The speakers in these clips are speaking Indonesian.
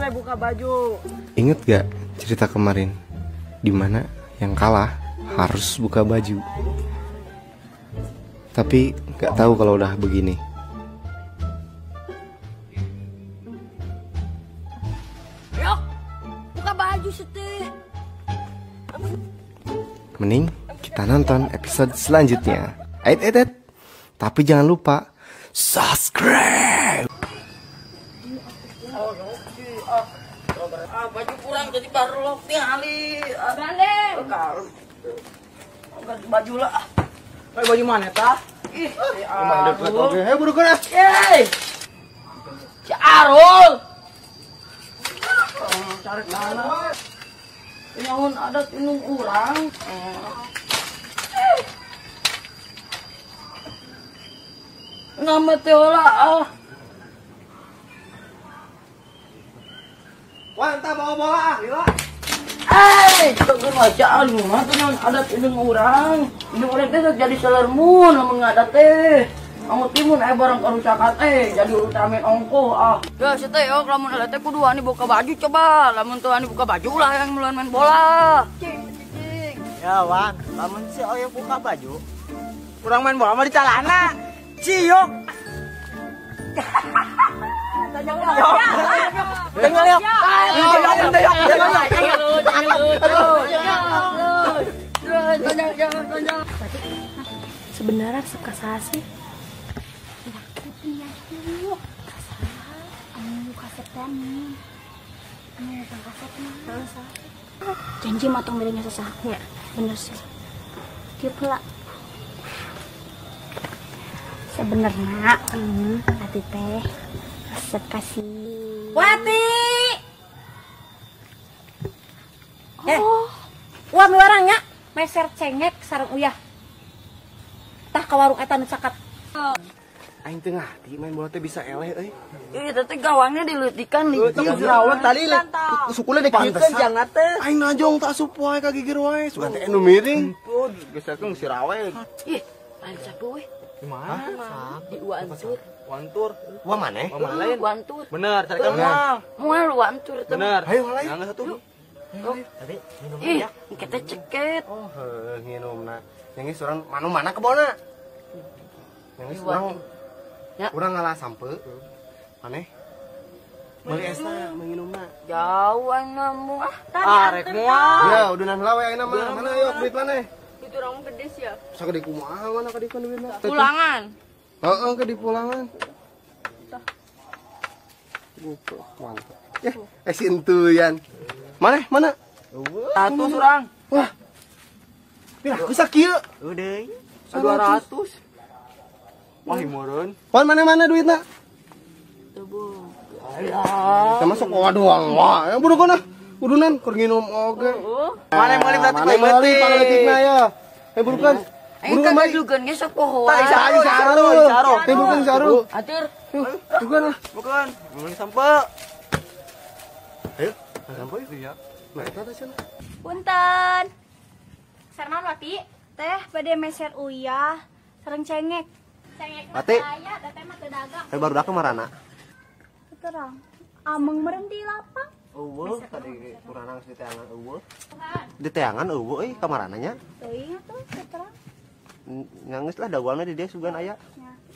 le buka baju. Ingat gak cerita kemarin? Dimana yang kalah harus buka baju. Tapi gak tahu kalau udah begini. Yuk, buka baju setih. Mending kita nonton episode selanjutnya. Tapi jangan lupa subscribe. Baju kurang jadi baru lo tinggali. Gandeng. Ganti baju lah. Kayak baju mana tah? Ih, Arul. Hei buru kena. Yeay. Si Arul. Cari mana? Nyamun adat minum urang. Nama teola ah. Wanta bawa bola ah, Lila. Gue baca mah tuh non adat indung urang. Indung urang teh jadi selermun lamun ngadat teh. Kamu timun barang karusakan jadi utamin ongko ah. Ya si teh lamun ada teh kudu ani buka baju coba. Lamun tuh ani buka baju lah yang mulai main bola. Ya Wan, lamun si Oyo buka baju, kurang main bola mah di celana. Ciok. Sebenarnya suka sih. Janji matang bedanya sesahnya. Bener sih. Dia pula. Sebenarnya, hati teh resep kasih. Wati. Wah mi orangnya meser cengek sareng uyah. Tah ka warung eta nu caket. Aing teu ngarti main bola teh bisa eleh euy. Ih, teh gawangnya dileutikan nih. Teu jerawat tadi sukule dikikeun jangan teh. Aing najong tak asup wae ka gigir wae. Sugan teh anu miring. Tuh, geserkeun si rawe. Ih, lain sapu we. Di mana? Di Wantur. Wantur. Wah maneh? Wah lain. Wantur. Bener, cari kan moal. Moal Wantur teh. Bener. Ayo lain. Ngangge satu. Tadi minum Ih, ya. kita ceket. Oh, nginumna. Yang geus urang mana ke bona? Yang geus urang Ya. urang ngalah sampe. Maneh? Meuli esna menginumna. Jauh namu ah. Arek moal. Ya, udunan heula we ayeuna mah. Mana yuk duit maneh? Itu orang pedes ya. Sagede kumaha mana ka dieu duitna? Pulangan. Heeh, ke di pulangan. Gitu, mantap. Ya, si entuyan. Mana? Satu surang. Wah. Pira bisa kieu? Udah. 200. Wah, himeureun. Pon mana duitna? Tubuh. Kita masuk doang. Wah, ya buru kana. Udunan keur nginum oge. Mana meuli berarti Mana meuli paneutikna ya. Buru kan. Aing kagak juga ge sok pohoan. Saru. Bukan saru. Atur. Bukan lah. Bukan. Meuli sampe. Ayo, sampai ya. Nah, eta teh cenah. Punten. Sarnaon Wati? Teh bade meser uyah sareng cengek. Cengek mah Wati. aya, teh mah teu dagang. Baru dak marana. Terang. Ameng meureun di lapang. Eueuh, tadi kurang geus diteangan eueuh. Diteangan eueuh euy kamarana nya. Teuing atuh terang. Nangis lah daguanna di dia sugan aya.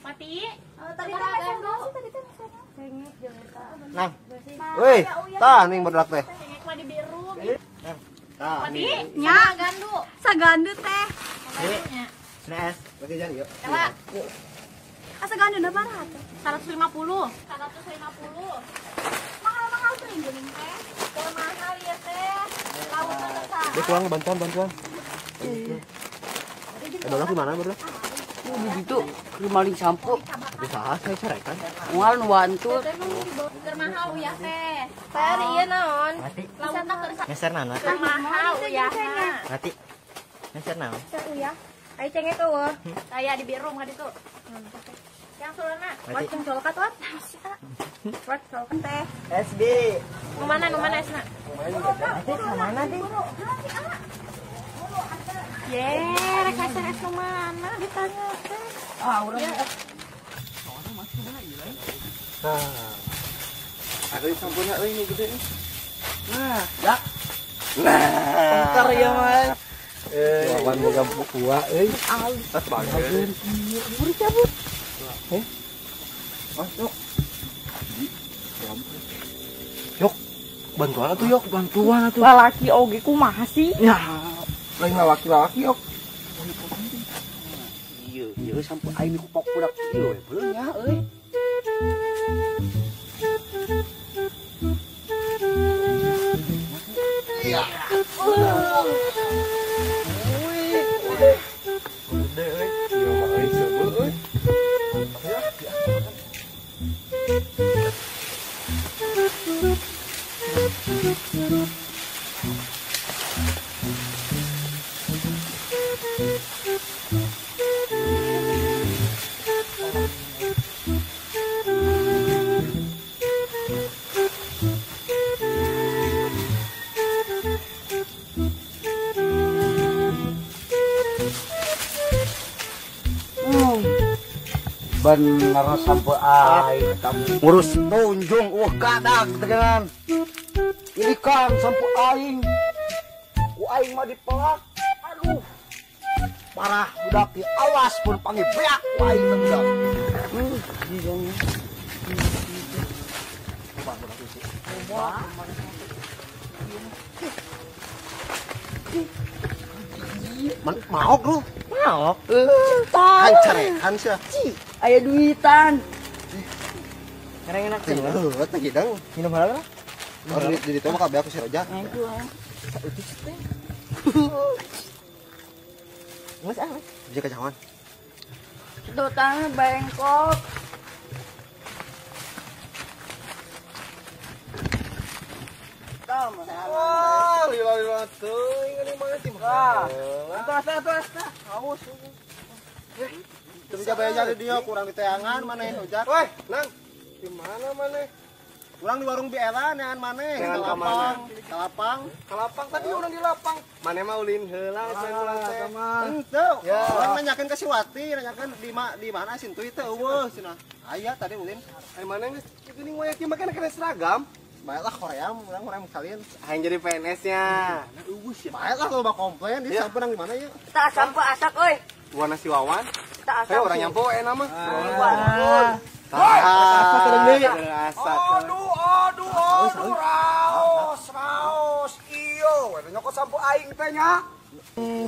Mati. Tadi teh meser nasi tadi teh meser. Cengek jeung eta. Nah. Weuy, tah ning barudak teh. Cengek mah di biru. Tah. Mati. Nya gandu. Sagandu teh. Nes. Berarti jangan yuk. Coba. Asa gandu na baraha teh? 150. 150. Mahal tuh geuning teh. Teu mahal ya teh. Laut teh. Dek uang bantuan. Ada di mana barudak? Begitu ke maling sampo. Bisa saya cerekan. Moal nu Wantur. Keur mahal uyah teh. Teh ieu naon? Laut teh Meser nana. keur mahal uyah. Nanti. Meser naon? Meser uyah. Aya cengek eueuh. Aya di biru mah ditu. Yang sulana, wat jeung colkat wat. Wat colkat teh. SB. Nu mana esna? Mana deh? Ye, rek meser es nu mana ditanya teh. Ah, urang. Nah. Ada sampunnya ini gede nih. Nah, ya. Nah, angker ya, Mas. Lawan boga buah euy. Tas banget. Buru cabut. Masuk. Yok. Bantuan atuh yok, bantuan atuh. Lalaki oge kumaha sih? Ya, lain laki-laki yok. Iya sampai aing kupok budak ieu we beuleuh nya euy. Iya. Udah euy. Ieu mah euy seubeuh euy. Bener sampai aing ngurus tunjung kadak dengan ini kan sampai aing aing mah dipelak aduh parah budak di awas pun panggil beak aing budak maok lu maok hancarekan sih Aya duitan. enak sih lagi dang minum halal orang di itu mah kabeh aku si Roja Mas bisa kecawan Sedotan bengkok. wah lila tuh ini mana sih mah atas haus coba aja dia kurang di teangan mana ojak woi nang di mana kurang di warung bielan yang mana kalapang tadi orang di lapang mana mah ulin heula ente ya orang nanyakeun ka si Wati nanyakeun di mana sintu itu eueuh cenah aya tadi ulin ai mana geus geuning we kieu make kena seragam baiklah Korea orang kalian aing jadi PNS-nya baiklah kalau bak komplain di sampeun di mana ya Tak sampo asak euy. Warna si Wawan Tak asak. orang nyampo nama aduh raos iyo nyokot sampo aing teh nya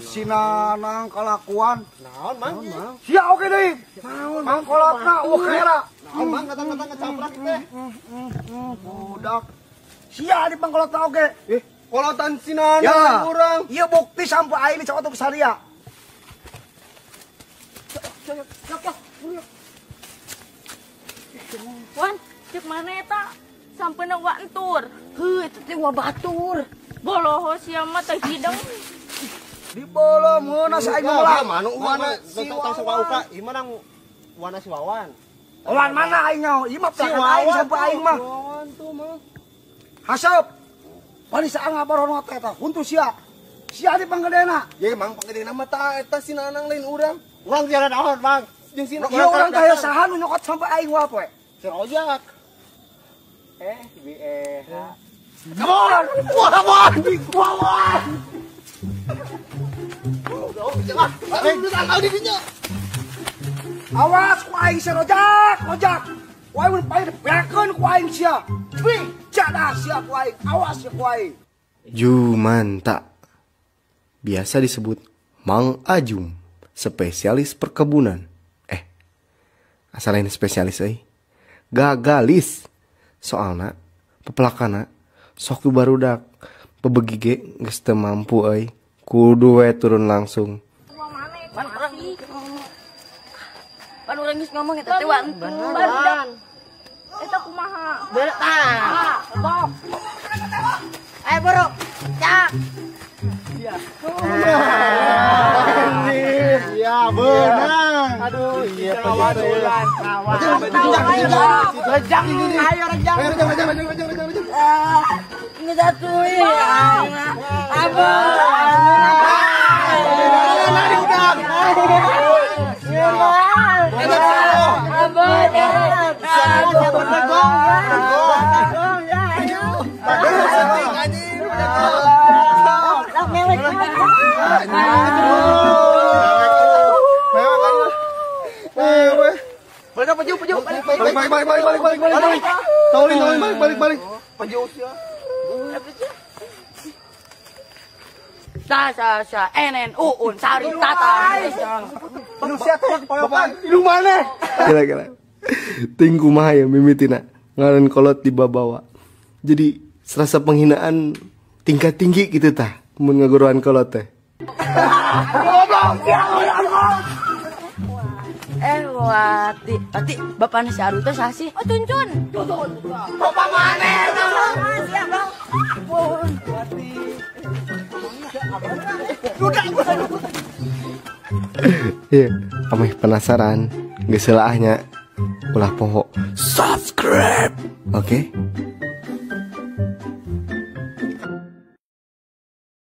sinanang kalakuan naon mang sia oke deui naon mang kolotna kera naon mang kata-kata ngecaprak teh budak sia di pangkolotna oke kolotan sinanang urang ieu bukti sampo aing dicokot ku saria Wan, cek mana eta? Sampeuna wa entur. Heuh, eta teh wa batur. Boloho sia mah teh hideng. di bolo meuna si aing mah manu wana si Wawan ieu mah nang wana si Wawan Wawan mana aing nya ieu mah pelakan aing sampai aing mah Wawan tuh mah haseup bari saangga barono teh eta huntu sia di panggedena ye mang panggedena mah tah eta si nanang lain urang tiara naon mang jeung si urang teh saha nu nyokot sampai aing wae poe si Rojak Come on! Wawan! Awas ku aing si Rojak. Ku aing mun pae beakeun ku aing sia. Wih, jadah sia ku aing. Awas ya ku aing. Jumanta. Biasa disebut Mang Ajum, spesialis perkebunan. Asal ini spesialis gagalis. Soalna pepelakana sok barudak pebegige geus teu mampu kudu we turun langsung. Pan urang geus ngomong eta teh wan barudak. Eta kumaha? Beurek tah. Ayo boro. Cak. Iya. Iya benar. Aduh, iya penjatuhan. Lejang ini. Ayo lejang. Ini jatuhin. Abah. Abah. Balik apa peju balik. Taulin balik. Peju ya. Sa enen uun sari tata. Manusia teh Bapak hidung mana? Kira-kira ting kumaha ya mimitina ngaran kolot dibawa. Jadi serasa penghinaan tingkat tinggi gitu tah mun ngaguruan kolot teh. Wati bapak si Aru teh saha sih? Oh, Tuncun. Bapak mana? Siap, Bang. Iya, ameh penasaran, geus seulahnya ulah poho subscribe. Oke?